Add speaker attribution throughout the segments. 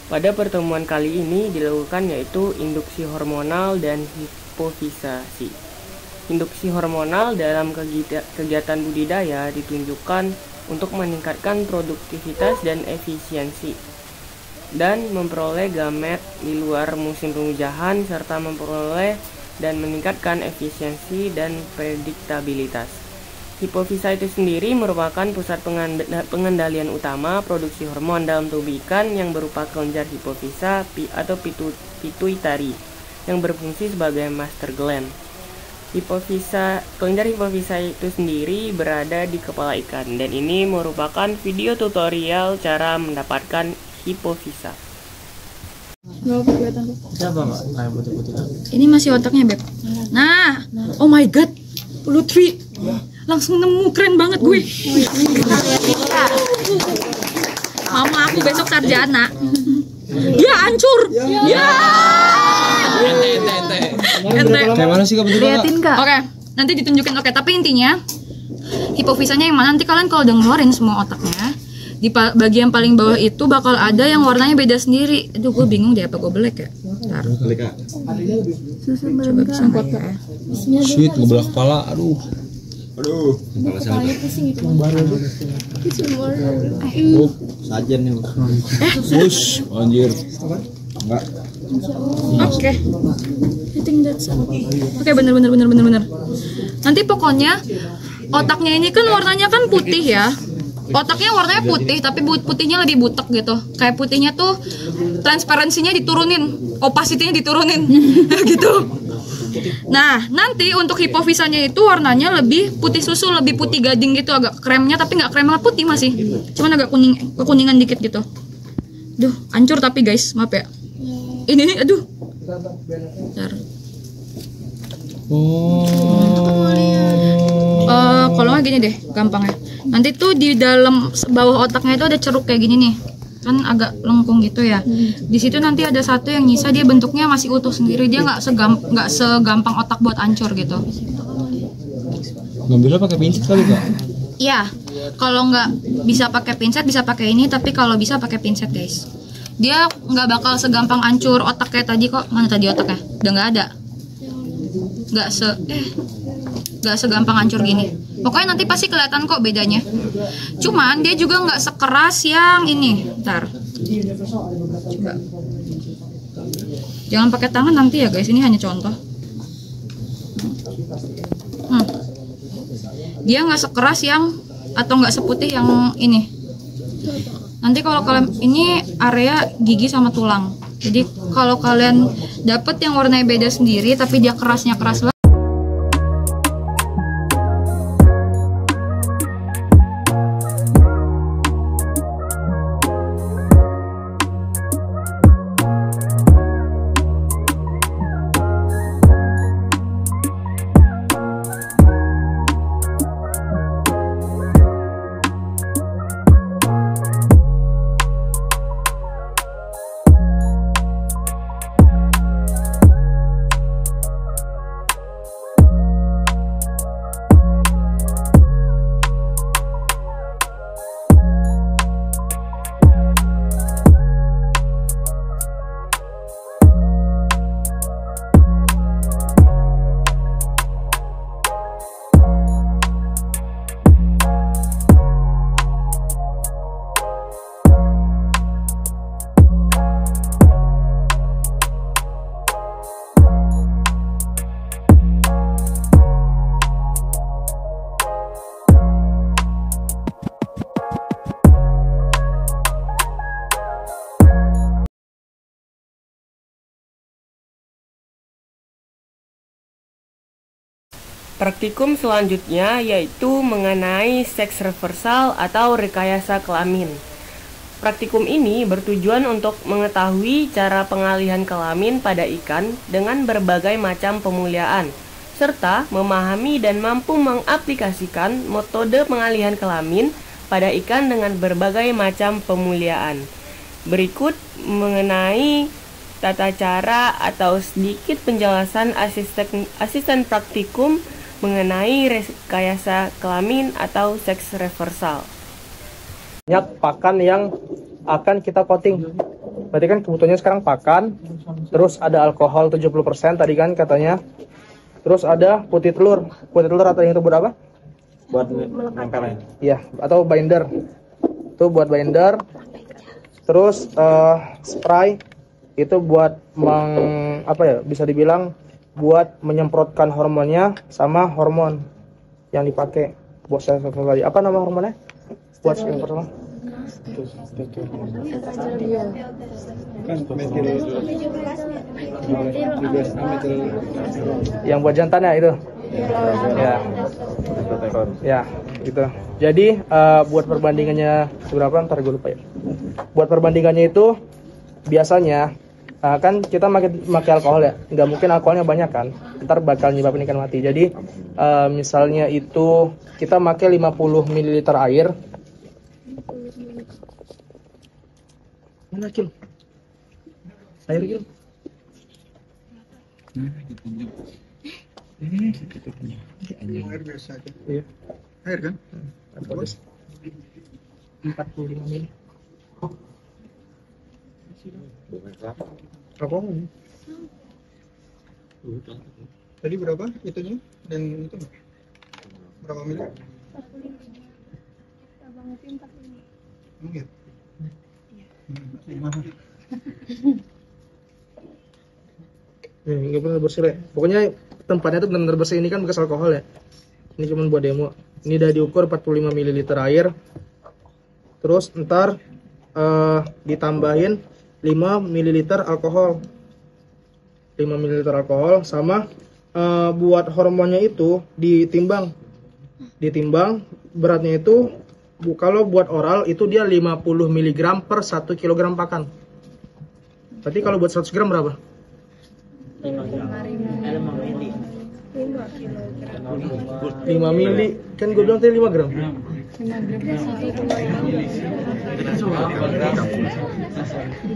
Speaker 1: Pada pertemuan kali ini dilakukan yaitu induksi hormonal dan hipofisasi. Induksi hormonal dalam kegiatan budidaya ditunjukkan untuk meningkatkan produktivitas dan efisiensi dan memperoleh gamet di luar musim penghujan serta memperoleh dan meningkatkan efisiensi dan prediktabilitas. Hipofisa itu sendiri merupakan pusat pengendalian utama produksi hormon dalam tubuh ikan yang berupa kelenjar hipofisa atau pituitari yang berfungsi sebagai master gland. Kelenjar hipofisa itu sendiri berada di kepala ikan, dan ini merupakan video tutorial cara mendapatkan hipofisa.
Speaker 2: Siapa mbak? Kayak putih-putih.
Speaker 3: Ini masih otaknya, Beb. Nah, oh my god, Lutfi langsung nemu, keren banget gue. Mama aku besok sarjana. Dia hancur. Ya. Ente.
Speaker 2: Kayak mana sih kak bentuknya?
Speaker 4: Liatin kak.
Speaker 3: Oke, nanti ditunjukin. Oke, tapi intinya hipofisanya yang mana? Nanti kalian kalau udah ngeluarin semua otaknya, di bagian paling bawah itu bakal ada yang warnanya beda sendiri. Aduh, gue bingung deh apa gue belek ya. Bentar.
Speaker 4: Susu
Speaker 3: Coba semprot kak ya.
Speaker 2: Sweet, ngebelah kepala. Aduh. Kepala siapa? Oh, sajen nih. Wush, anjir. Enggak.
Speaker 3: Oke. I think that's Oke, bener. Nanti pokoknya otaknya ini kan warnanya kan putih ya. Otaknya warnanya putih, tapi putihnya lebih butek gitu. Kayak putihnya tuh transparansinya diturunin, opacity-nya diturunin gitu. Nah, nanti untuk hipofisanya itu warnanya lebih putih susu, lebih putih gading gitu, agak kremnya tapi nggak krem putih masih. Cuman agak kekuningan dikit gitu. Duh, hancur tapi guys, maaf ya. Ini aduh. Bentar. Kalau nggak gini deh, gampang ya. Nanti tuh di dalam bawah otaknya itu ada ceruk kayak gini nih, kan agak lengkung gitu ya. Di situ nanti ada satu yang nyisa, dia bentuknya masih utuh sendiri, dia nggak segampang otak buat hancur gitu.
Speaker 2: Ngambilnya pakai pincet kali kak?
Speaker 3: Iya, kalau nggak bisa pakai pinset bisa pakai ini, tapi kalau bisa pakai pinset guys. Dia nggak bakal segampang hancur otak kayak tadi kok. Mana tadi otaknya? Udah nggak ada. Nggak segampang hancur gini. Pokoknya nanti pasti kelihatan kok bedanya. Cuman dia juga nggak sekeras yang ini. Ntar. Coba. Jangan pakai tangan nanti ya guys. Ini hanya contoh. Dia nggak sekeras yang atau nggak seputih yang ini. Nanti kalau kalian ini area gigi sama tulang. Jadi kalau kalian dapet yang warnanya beda sendiri tapi dia kerasnya keras banget.
Speaker 1: Praktikum selanjutnya yaitu mengenai seks reversal atau rekayasa kelamin. Praktikum ini bertujuan untuk mengetahui cara pengalihan kelamin pada ikan dengan berbagai macam pemuliaan, serta memahami dan mampu mengaplikasikan metode pengalihan kelamin pada ikan dengan berbagai macam pemuliaan. Berikut mengenai tata cara atau sedikit penjelasan asisten praktikum mengenai rekayasa kelamin atau seks reversal.
Speaker 5: Banyak pakan yang akan kita coating. Berarti kan kebutuhannya sekarang pakan, terus ada alkohol 70% tadi kan katanya. Terus ada putih telur. Putih telur atau yang itu buat apa?
Speaker 2: Buat nempelnya.
Speaker 5: Iya, atau binder. Itu buat binder. Terus spray itu buat apa ya? Bisa dibilang buat menyemprotkan hormonnya sama hormon yang dipakai buat sel tadi. Apa nama hormonnya? Buat yang pertama? Yang buat jantannya itu. Ya, gitu. Jadi buat perbandingannya seberapa? Ntar gue lupa ya. Buat perbandingannya itu biasanya kan kita pakai alkohol ya, nggak mungkin alkoholnya banyak kan, ntar bakal nyebabin ikan mati. Jadi misalnya itu kita pakai 50 ml air. Mana kilo? Air kilo?
Speaker 6: Air biasa aja.
Speaker 5: Iya.
Speaker 6: Air kan?
Speaker 5: 45 ml. Alkohol.
Speaker 6: Tadi berapa itunya? Dan itu berapa mili? Emang ya?
Speaker 5: Nggak benar bersih ya. Pokoknya tempatnya tuh benar-benar bersih. Ini kan bekas alkohol ya. Ini cuma buat demo. Ini udah diukur 45 ml air. Terus ntar ditambahin 5 ml alkohol. 5 ml alkohol sama buat hormonnya itu ditimbang. Ditimbang beratnya itu kalau buat oral itu dia 50 mg per 1 kg pakan. Berarti kalau buat 100 gram berapa? 5 mili. Kan gue bilang tadi 5 gram.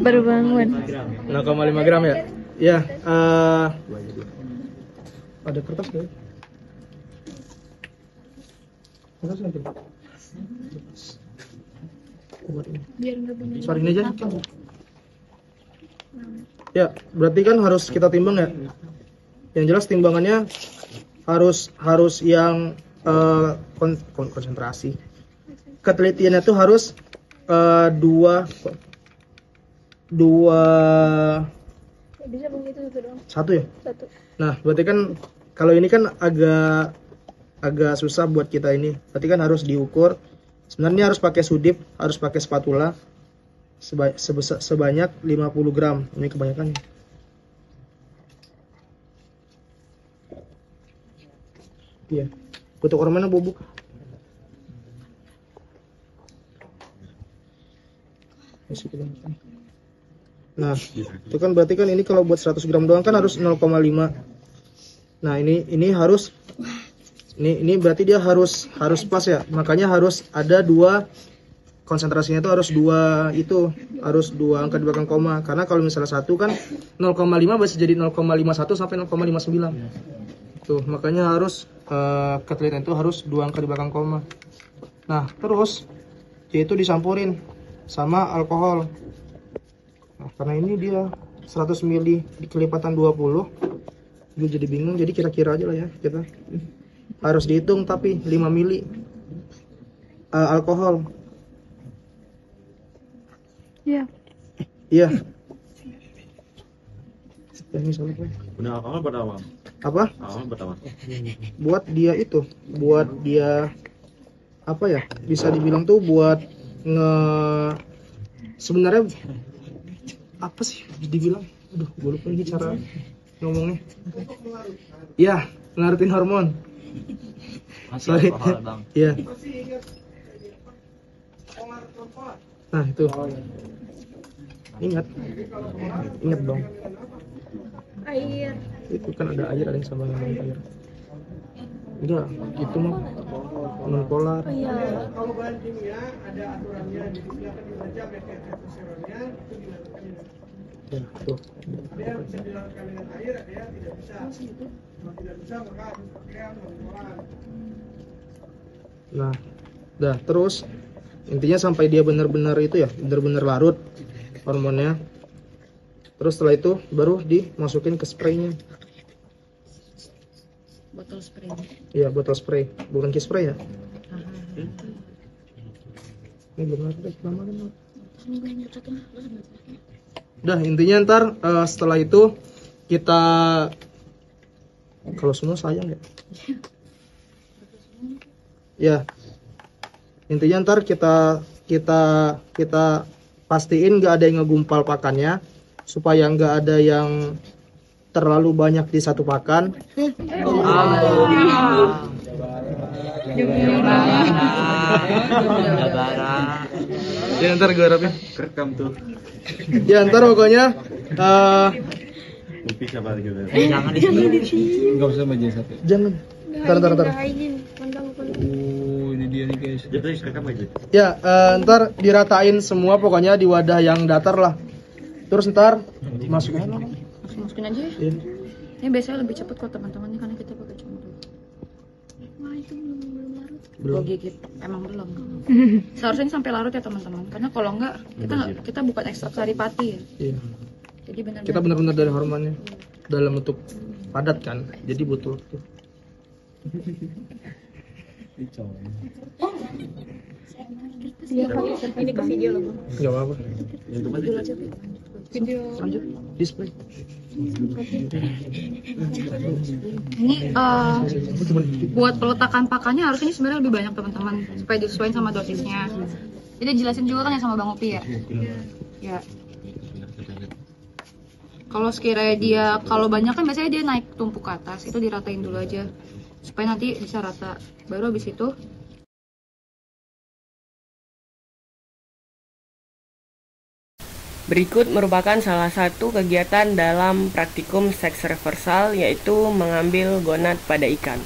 Speaker 4: Baru bangun.
Speaker 5: 0,5 gram ya? Ya, ada kertas gak? Kertas lagi.
Speaker 4: Biar nggak bunyi.
Speaker 5: Sorry ini aja. Ya, berarti kan harus kita timbang ya. Yang jelas timbangannya harus yang konsentrasi. Ketelitiannya tuh harus dua
Speaker 4: Bisa begitu itu doang.
Speaker 5: satu ya.
Speaker 4: Satu.
Speaker 5: Nah, berarti kan kalau ini kan agak susah buat kita ini. Berarti kan harus diukur. Sebenarnya harus pakai sudip, harus pakai spatula sebanyak 50 gram. Ini kebanyakan. Iya. Untuk hormonnya bubuk. Nah, itu kan berarti kan ini kalau buat 100 gram doang kan harus 0,5. Nah, ini harus ini berarti dia harus pas ya. Makanya harus ada dua konsentrasinya itu harus dua angka di belakang koma. Karena kalau misalnya satu kan 0,5 bisa jadi 0,51 sampai 0,59. Tuh, makanya harus ketelitian itu harus dua angka di belakang koma. Nah, terus yaitu disampurin sama alkohol. Nah, karena ini dia 100 ml kelipatan 20. Gue jadi bingung, jadi kira-kira aja lah ya kita. Harus dihitung tapi 5 ml alkohol.
Speaker 4: Iya.
Speaker 5: Iya. Ya, misalnya
Speaker 2: Udah alkohol buat apa?
Speaker 5: apa?
Speaker 2: Alkohol buat apa?
Speaker 5: Buat dia apa ya? Bisa dibilang tuh buat sebenarnya apa sih dibilang? Aduh, gue lupa lagi cara ngomongnya. Ya, ngaratin hormon. Sorry. Iya. Nah, itu. Ingat dong.
Speaker 4: Air.
Speaker 5: Itu kan ada air, ada yang sama dengan air. Enggak, itu mah non polar.
Speaker 4: Iya.
Speaker 5: Kalau bahan kimia ada aturannya, jadi silakan dibaca pakai testosteronnya itu dilakukan. Ya, tuh. Ada yang bisa dilakukan dengan air, ada yang tidak bisa. Kalau tidak bisa maka harus pakai yang non polar. Nah, dah terus intinya sampai dia benar-benar itu ya, benar-benar larut hormonnya. Terus setelah itu baru dimasukin ke spraynya.
Speaker 3: Botol spray.
Speaker 5: Iya, botol spray, bukan key spray ya. Ini belum ada, lama kan. Udah, intinya ntar setelah itu kita, kalau semua sayang ya. Ya, intinya ntar kita pastiin nggak ada yang ngegumpal pakannya, supaya nggak ada yang terlalu banyak di satu pakan. Ya ntar gue harapin
Speaker 6: Kerekam tuh.
Speaker 5: ya ntar pokoknya
Speaker 2: Enggak usah baca satu.
Speaker 5: jangan ntar
Speaker 2: Ini dia nih guys.
Speaker 5: ya ntar diratain semua pokoknya di wadah yang datar lah, terus ntar masukin
Speaker 3: Masukin aja ya.
Speaker 5: Iya.
Speaker 3: Ini biasanya lebih cepat kok teman-teman karena kita pakai contoh.
Speaker 4: Wah, itu belum larut.
Speaker 5: belum.
Speaker 3: Gigit emang belum. Seharusnya ini sampai larut ya teman-teman. Karena kalau enggak kita bukan ekstrak sari pati ya.
Speaker 5: Iya.
Speaker 3: Jadi benar-benar
Speaker 5: Kita benar-benar dari hormonnya dalam bentuk padat kan, jadi butuh waktu.
Speaker 4: Ini ke video loh, Bang.
Speaker 5: Nggak apa-apa.
Speaker 3: video.
Speaker 5: Lanjut display.
Speaker 3: Ini buat peletakan pakannya harus ini sebenarnya lebih banyak teman-teman supaya disesuaikan sama dosisnya. Jadi jelasin juga kan ya sama Bang Opi ya. Ya. Kalau sekiranya dia kalau banyak kan biasanya dia naik tumpuk ke atas, itu diratain dulu aja supaya nanti bisa rata. Baru habis itu
Speaker 1: Berikut merupakan salah satu kegiatan dalam praktikum seks reversal, yaitu mengambil gonad pada ikan.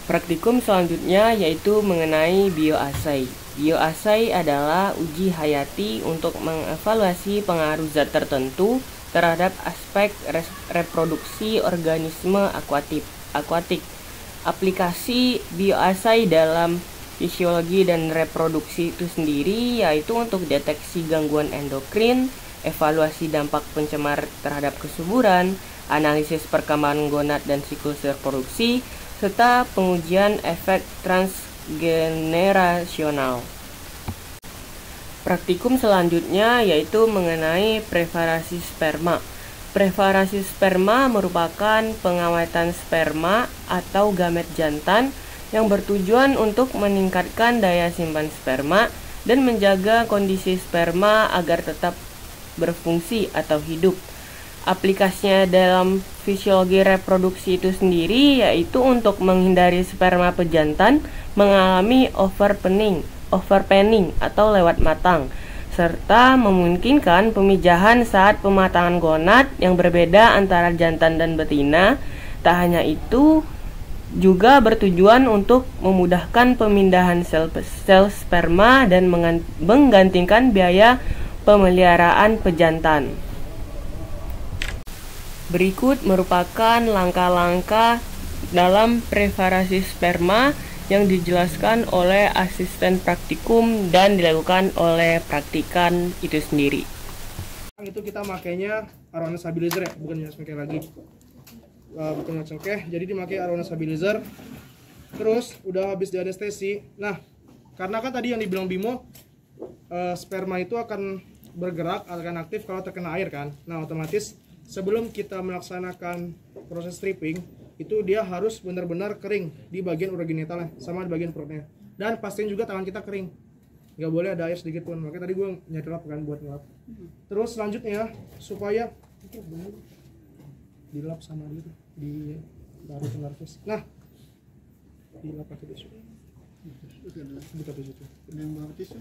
Speaker 1: Praktikum selanjutnya yaitu mengenai bioassay. Bioassay adalah uji hayati untuk mengevaluasi pengaruh zat tertentu terhadap aspek reproduksi organisme akuatik. Aplikasi bioassay dalam fisiologi dan reproduksi itu sendiri yaitu untuk deteksi gangguan endokrin, evaluasi dampak pencemar terhadap kesuburan, analisis perkembangan gonad dan siklus reproduksi, serta pengujian efek transgenerasional. Praktikum selanjutnya yaitu mengenai preparasi sperma. Preparasi sperma merupakan pengawetan sperma atau gamet jantan yang bertujuan untuk meningkatkan daya simpan sperma dan menjaga kondisi sperma agar tetap berfungsi atau hidup. Aplikasinya dalam fisiologi reproduksi itu sendiri yaitu untuk menghindari sperma pejantan mengalami overpanning atau lewat matang, serta memungkinkan pemijahan saat pematangan gonad yang berbeda antara jantan dan betina. Tak hanya itu, juga bertujuan untuk memudahkan pemindahan sel sperma dan menggantikan biaya pemeliharaan pejantan. Berikut merupakan langkah-langkah dalam preparasi sperma yang dijelaskan oleh asisten praktikum dan dilakukan oleh praktikan itu sendiri.
Speaker 5: Itu kita makainya aroma stabilizer ya, bukan minyak cengkeh lagi. Bukan minyak cengkeh, jadi dipakai aroma stabilizer. Terus udah habis di anestesi. Nah, karena kan tadi yang dibilang Bimo, sperma itu akan bergerak, akan aktif kalau terkena air kan. Nah, otomatis sebelum kita melaksanakan proses stripping, itu dia harus benar-benar kering di bagian urogenitalnya sama di bagian perutnya. Dan pastiin juga tangan kita kering, nggak boleh ada air sedikit pun. Makanya tadi gue nyari lap kan buat ngelap. Terus selanjutnya supaya itu benar dilap sama dia di taruh ke narkis. Nah, dilap pakai tisu. Buka tisu tuh.
Speaker 6: Yang bawa tisu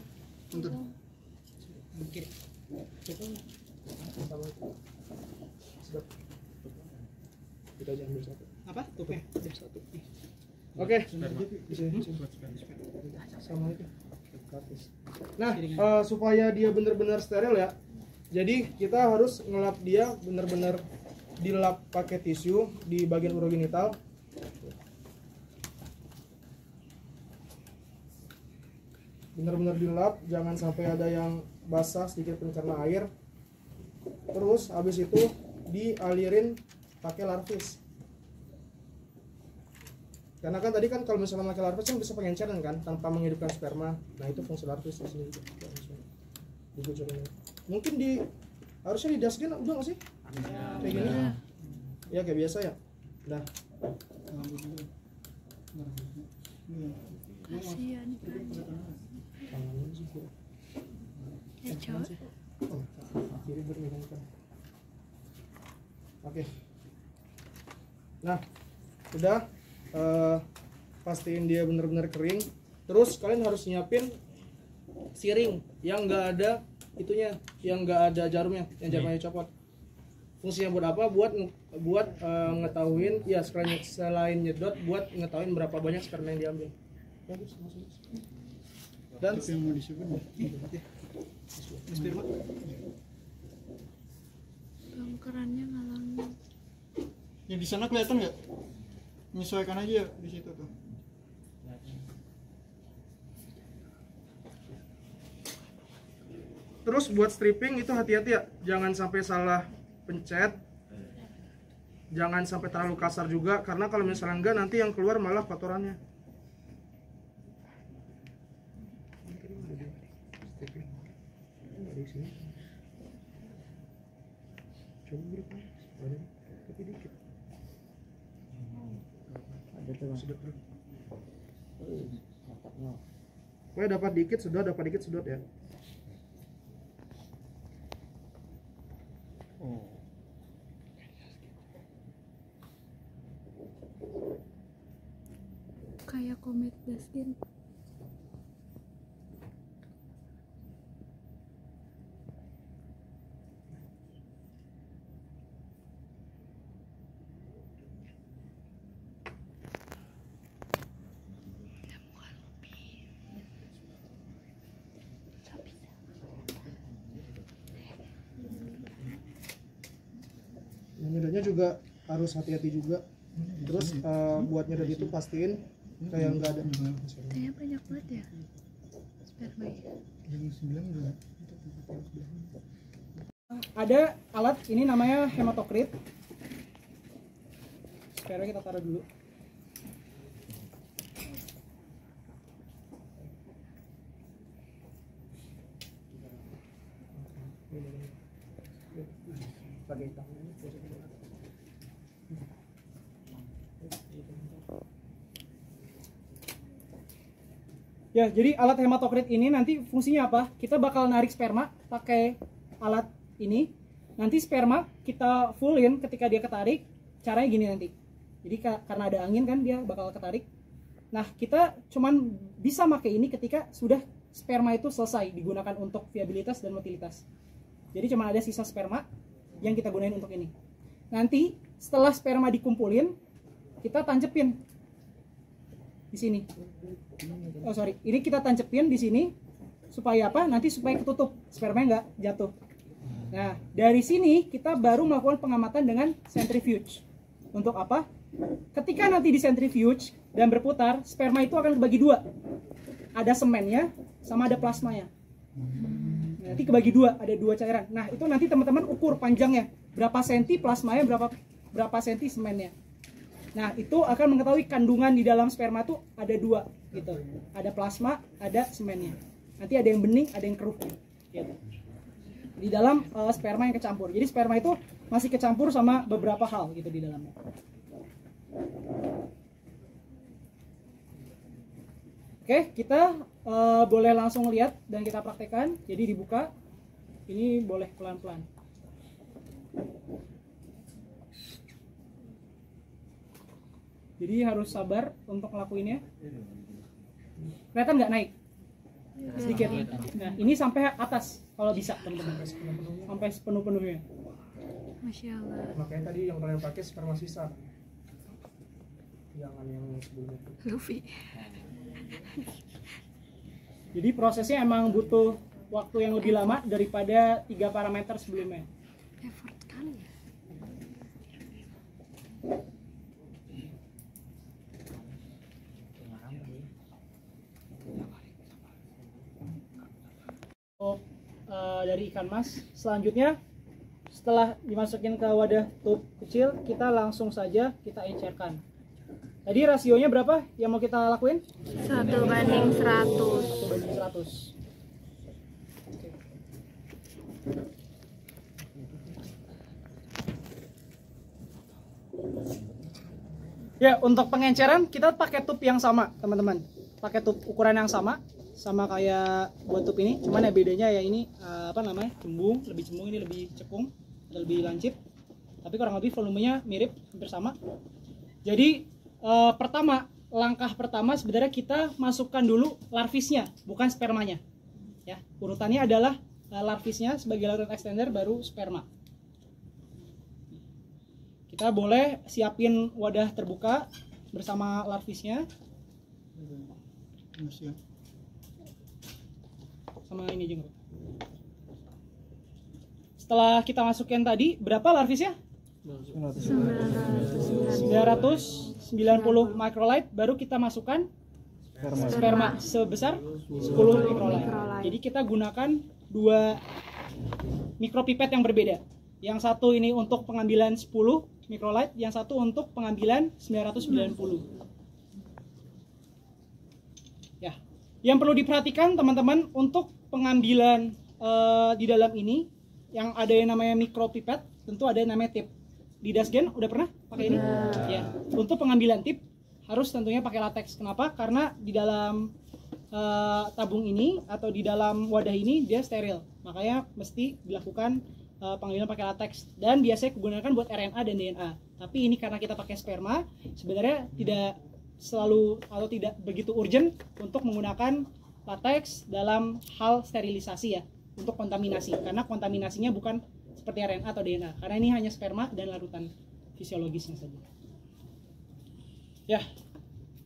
Speaker 6: untuk
Speaker 5: Bukit. Sedap. Kita aja ambil satu.
Speaker 6: apa? Oke.
Speaker 5: Satu. Oke. Sama itu. Nah, supaya dia benar-benar steril ya. Jadi kita harus ngelap dia benar-benar dilap pakai tisu di bagian urogenital. Benar-benar dilap, jangan sampai ada yang basah sedikit pun karena air. Terus habis itu dialirin pakai larvis. Karena kan tadi kan kalau misalnya pakai larvis kan bisa pengenceran kan tanpa menghidupkan sperma. Nah, itu fungsi larvis di sini juga. Mungkin harusnya di dasgen udah nggak sih? Kayak gini. Ya kayak biasa ya. Udah.
Speaker 4: Kasihan kan.
Speaker 5: Kiri bermegangkan. Oke. Nah, udah pastiin dia benar-benar kering. Terus kalian harus nyiapin siring yang enggak ada itunya, yang enggak ada jarumnya, yang jarumnya copot. Fungsinya buat apa? Buat ngetahuin ya selain nyedot buat ngetahuin berapa banyak sperma yang diambil. Dan
Speaker 6: yang mau disebut sperma
Speaker 4: Kerannya ngalangin.
Speaker 6: yang di sana kelihatan nggak? Menyesuaikan aja di situ tuh.
Speaker 5: terus buat stripping itu hati-hati ya, jangan sampai salah pencet, jangan sampai terlalu kasar juga, karena kalau misalnya enggak nanti yang keluar malah kotorannya. Pokoknya dapat dikit sedot ya.
Speaker 4: Kayak Comet Daskin.
Speaker 5: nyedotnya juga harus hati-hati juga. Terus buat nyedot itu pastiin kayak nggak ada.
Speaker 4: Kayaknya banyak banget ya spermanya.
Speaker 7: Ada alat ini namanya hematokrit. Sekarang kita taruh dulu. Ya, jadi alat hematokrit ini nanti fungsinya apa? Kita bakal narik sperma pakai alat ini. Nanti sperma kita fullin ketika dia ketarik. Caranya gini nanti. Jadi karena ada angin kan dia bakal ketarik. Nah, kita cuman bisa pakai ini ketika sudah sperma itu selesai digunakan untuk viabilitas dan motilitas. Jadi cuma ada sisa sperma yang kita gunain untuk ini. Nanti setelah sperma dikumpulin, kita tancepin di sini. Oh sorry, ini kita tancepin di sini supaya apa? Nanti supaya ketutup, spermanya nggak jatuh. Nah, dari sini kita baru melakukan pengamatan dengan centrifuge. Untuk apa? Ketika nanti di centrifuge dan berputar, sperma itu akan kebagi dua. Ada semennya sama ada plasmanya. Nanti kebagi dua, ada dua cairan. Nah, itu nanti teman-teman ukur panjangnya. Berapa senti plasmanya, berapa senti semennya. Nah, itu akan mengetahui kandungan di dalam sperma tuh ada dua gitu. Ada plasma, ada semennya. Nanti ada yang bening, ada yang keruh gitu. Di dalam sperma yang kecampur. Jadi sperma itu masih kecampur sama beberapa hal gitu di dalamnya. Oke, kita boleh langsung lihat dan kita praktekkan. Jadi dibuka. Ini boleh pelan-pelan. Jadi harus sabar untuk ngelakuinnya. Kelihatan nggak naik? Sedikit. Nah, ini sampai atas kalau bisa teman-teman. Sampai sepenuh-penuhnya.
Speaker 4: Masya Allah.
Speaker 5: Makanya tadi yang kalian pakai sperma sisa. Jangan yang sebelumnya.
Speaker 4: Luffy.
Speaker 7: Jadi prosesnya emang butuh waktu yang lebih lama daripada 3 parameter sebelumnya.
Speaker 4: Effort kali ya.
Speaker 7: Dari ikan mas. Selanjutnya setelah dimasukin ke wadah tube kecil, kita langsung saja kita encerkan. Tadi rasionya berapa yang mau kita lakuin?
Speaker 4: 1:100.
Speaker 7: 1:100. Oke. Ya, untuk pengenceran kita pakai tube yang sama, teman-teman. Pakai tube ukuran yang sama kayak buat tube ini. Cuman ya bedanya ya ini cembung, lebih cembung, ini lebih cekung, lebih lancip. Tapi kurang lebih volumenya mirip, hampir sama. Jadi langkah pertama sebenarnya kita masukkan dulu larvisnya, bukan spermanya. Ya, urutannya adalah larvisnya sebagai larutan extender, baru sperma. Kita boleh siapin wadah terbuka bersama larvisnya. Sama ini juga. Setelah kita masukin tadi, berapa larvisnya? 990 microlight, baru kita masukkan sperma sebesar 10 microlight. Jadi kita gunakan 2 mikropipet yang berbeda. Yang satu ini untuk pengambilan 10 microlight, yang satu untuk pengambilan 990. Ya, yang perlu diperhatikan teman-teman untuk pengambilan di dalam ini, yang ada yang namanya mikropipet, tentu ada yang namanya tip. Di Dasgen udah pernah pakai ini? Ya. Untuk pengambilan tip harus tentunya pakai latex. Kenapa? Karena di dalam tabung ini atau di dalam wadah ini dia steril. Makanya mesti dilakukan pengambilan pakai latex. Dan biasanya digunakan buat RNA dan DNA. Tapi ini karena kita pakai sperma, sebenarnya tidak selalu atau tidak begitu urgent untuk menggunakan latex dalam hal sterilisasi ya, untuk kontaminasi. Karena kontaminasinya bukan seperti RNA atau DNA, karena ini hanya sperma dan larutan fisiologisnya saja. Ya,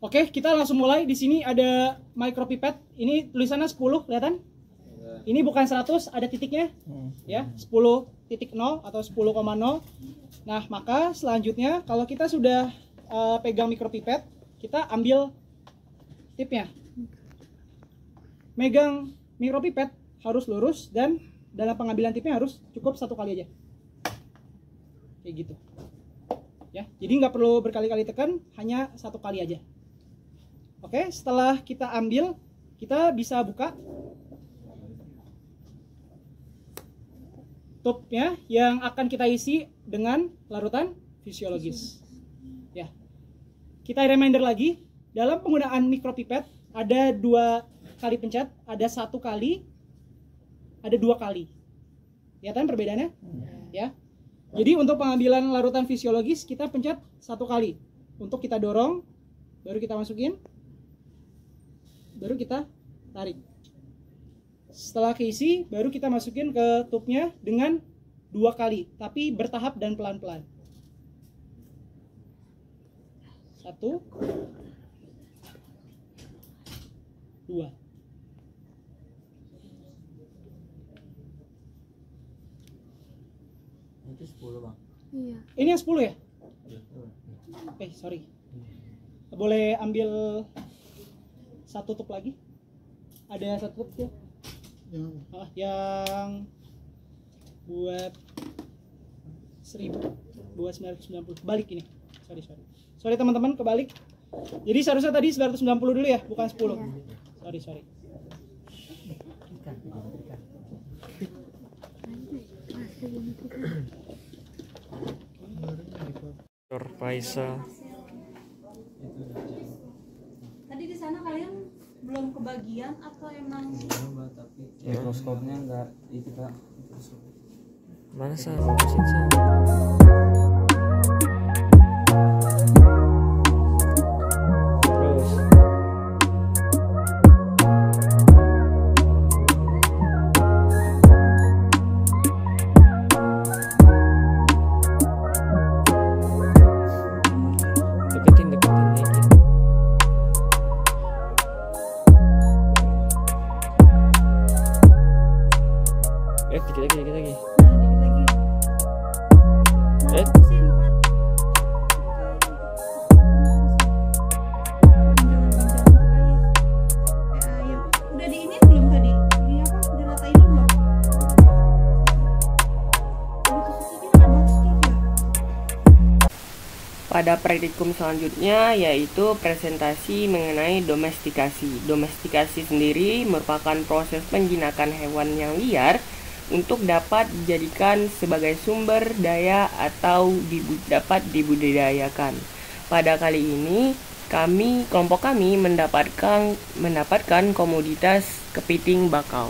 Speaker 7: oke, kita langsung mulai. Di sini ada micropipet. Ini tulisannya 10, kelihatan? Ini bukan 100, ada titiknya. Ya, 10.0 atau 10,0. Nah, maka selanjutnya kalau kita sudah pegang mikropipet, kita ambil tipnya. Megang mikropipet harus lurus dan dalam pengambilan tipnya harus cukup 1 kali aja. Kayak gitu. Ya, jadi nggak perlu berkali-kali tekan, hanya 1 kali aja. Oke, setelah kita ambil, kita bisa buka tubnya yang akan kita isi dengan larutan fisiologis. Ya, kita reminder lagi, dalam penggunaan mikropipet ada 2 kali pencet, ada 1 kali, ada 2 kali. Lihat kan perbedaannya? Ya. Jadi untuk pengambilan larutan fisiologis kita pencet 1 kali. Untuk kita dorong, baru kita masukin, baru kita tarik. Setelah keisi, baru kita masukin ke tubnya dengan 2 kali, tapi bertahap dan pelan-pelan. 1, 2.
Speaker 8: Itu 10 bang.
Speaker 4: Iya.
Speaker 7: Ini yang 10 ya? Sorry. Boleh ambil 1 tub lagi? Ada 1 tub ya? Yang buat 1000, buat 990. Balik ini. Sorry teman-teman, kebalik. Jadi seharusnya tadi 990 dulu ya, bukan 10. Sorry.
Speaker 1: Dr. Faisal.
Speaker 3: Tadi di sana kalian belum kebagian atau emang
Speaker 8: Mikroskopnya enggak itu Pak.
Speaker 1: Mana sih? Fokusin sih. Terus. Deketin naikin. Dikit lagi.
Speaker 3: udah di ini belum tadi? Di apa? Diratain belum?
Speaker 1: Pada praktikum selanjutnya yaitu presentasi mengenai domestikasi. Domestikasi sendiri merupakan proses penjinakan hewan yang liar untuk dapat dijadikan sebagai sumber daya atau dapat dibudidayakan. Pada kali ini kelompok kami mendapatkan komoditas kepiting bakau.